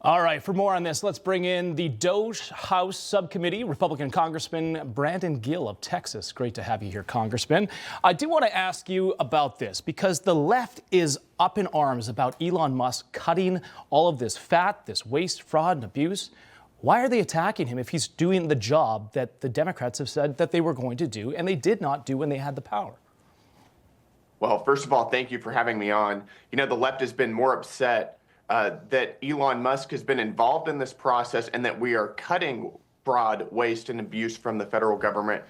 All right, for more on this, let's bring in the Doge House Subcommittee, Republican Congressman Brandon Gill of Texas. Great to have you here, Congressman. I do want to ask you about this because the left is up in arms about Elon Musk cutting all of this fat, this waste, fraud, and abuse. Why are they attacking him if he's doing the job that the Democrats have said that they were going to do and they did not do when they had the power? Well, first of all, thank you for having me on. You know, the left has been more upset that Elon Musk has been involved in this process and that we are cutting fraud, waste, and abuse from the federal government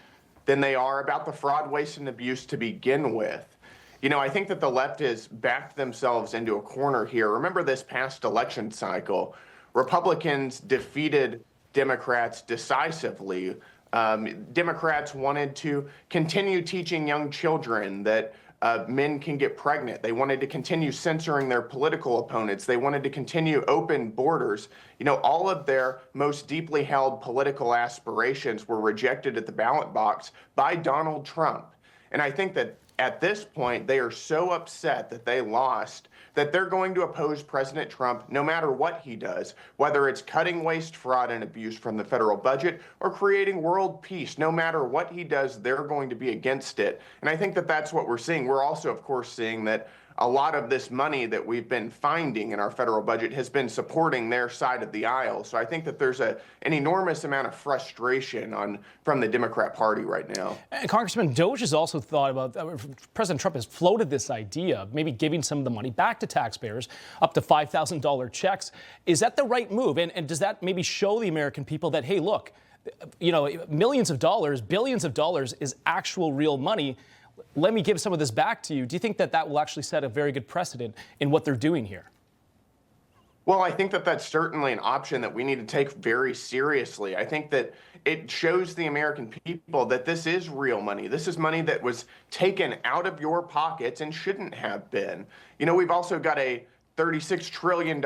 than they are about the fraud, waste, and abuse to begin with. You know, I think that the left has backed themselves into a corner here. Remember this past election cycle, Republicans defeated Democrats decisively. Democrats wanted to continue teaching young children that men can get pregnant. They wanted to continue censoring their political opponents. They wanted to continue open borders. You know, all of their most deeply held political aspirations were rejected at the ballot box by Donald Trump. And I think that at this point, they are so upset that they lost that they're going to oppose President Trump no matter what he does, whether it's cutting waste, fraud, and abuse from the federal budget or creating world peace. No matter what he does, they're going to be against it. And I think that that's what we're seeing. We're also, of course, seeing that a lot of this money that we've been finding in our federal budget has been supporting their side of the aisle. So I think that there's an enormous amount of frustration from the Democrat Party right now. And Congressman, Doge has also thought about, President Trump has floated this idea of maybe giving some of the money back to taxpayers, up to $5,000 checks. Is that the right move? And does that maybe show the American people that, hey, look, you know, millions of dollars, billions of dollars is actual real money. Let me give some of this back to you. Do you think that that will actually set a very good precedent in what they're doing here? Well, I think that that's certainly an option that we need to take very seriously. I think that it shows the American people that this is real money. This is money that was taken out of your pockets and shouldn't have been. You know, we've also got a $36 trillion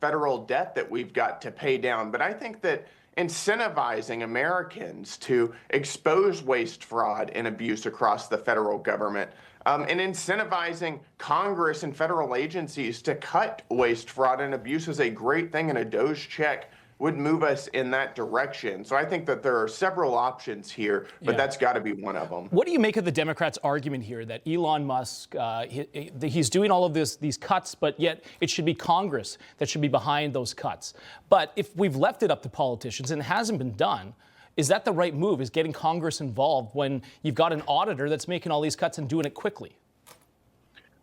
federal debt that we've got to pay down. But I think that incentivizing Americans to expose waste, fraud, and abuse across the federal government, and incentivizing Congress and federal agencies to cut waste, fraud, and abuse is a great thing, and a Doge check would move us in that direction. So I think that there are several options here, but that's got to be one of them. What do you make of the Democrats' argument here that Elon Musk, he's doing all of these cuts, but yet it should be Congress that should be behind those cuts? But if we've left it up to politicians and it hasn't been done, is that the right move, is getting Congress involved when you've got an auditor that's making all these cuts and doing it quickly?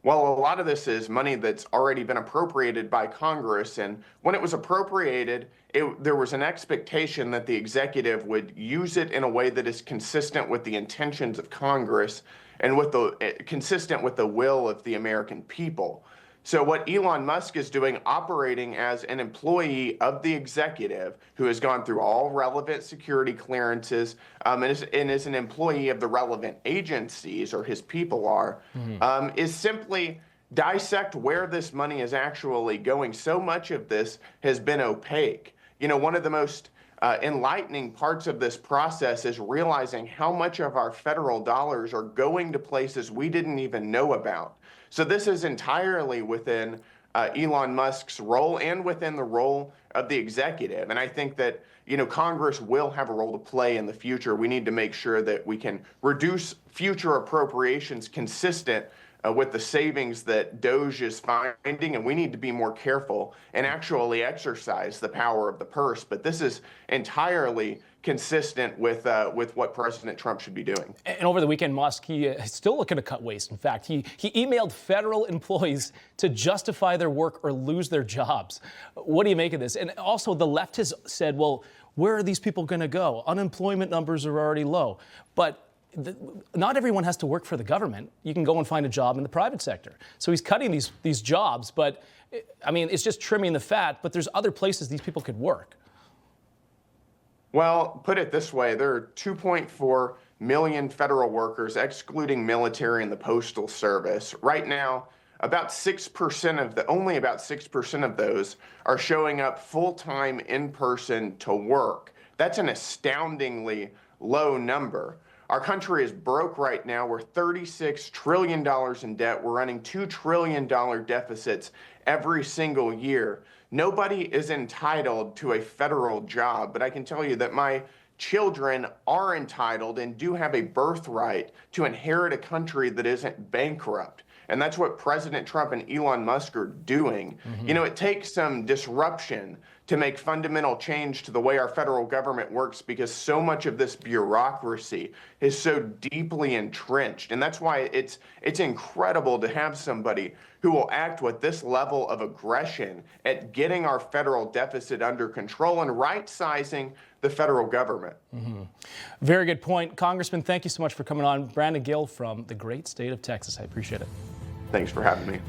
Well, a lot of this is money that's already been appropriated by Congress, and when it was appropriated, there was an expectation that the executive would use it in a way that is consistent with the intentions of Congress and consistent with the will of the American people. So what Elon Musk is doing, operating as an employee of the executive who has gone through all relevant security clearances and is an employee of the relevant agencies, or his people are, is simply dissect where this money is actually going. So much of this has been opaque. You know, one of the most enlightening parts of this process is realizing how much of our federal dollars are going to places we didn't even know about. So this is entirely within Elon Musk's role and within the role of the executive. And I think that, you know, Congress will have a role to play in the future. We need to make sure that we can reduce future appropriations consistent with the savings that Doge is finding, and we need to be more careful and actually exercise the power of the purse. But this is entirely consistent with what President Trump should be doing. And over the weekend, Musk, he is still looking to cut waste. In fact, he emailed federal employees to justify their work or lose their jobs. What do you make of this? And also, the left has said, well, where are these people going to go? Unemployment numbers are already low. But not everyone has to work for the government. You can go and find a job in the private sector. So he's cutting these jobs, but I mean, it's just trimming the fat, but there's other places these people could work. Well, put it this way, there are 2.4 million federal workers, excluding military and the Postal Service. Right now, about 6% only about 6% of those are showing up full-time in person to work. That's an astoundingly low number. Our country is broke right now. We're $36 trillion in debt. We're running $2 trillion deficits every single year. nobody is entitled to a federal job, but I can tell you that my children are entitled and do have a birthright to inherit a country that isn't bankrupt. And that's what President Trump and Elon Musk are doing. You know, it takes some disruption to make fundamental change to the way our federal government works, because so much of this bureaucracy is so deeply entrenched. And that's why it's incredible to have somebody who will act with this level of aggression at getting our federal deficit under control and right-sizing the federal government. Very good point. Congressman, thank you so much for coming on. Brandon Gill from the great state of Texas. I appreciate it. Thanks for having me.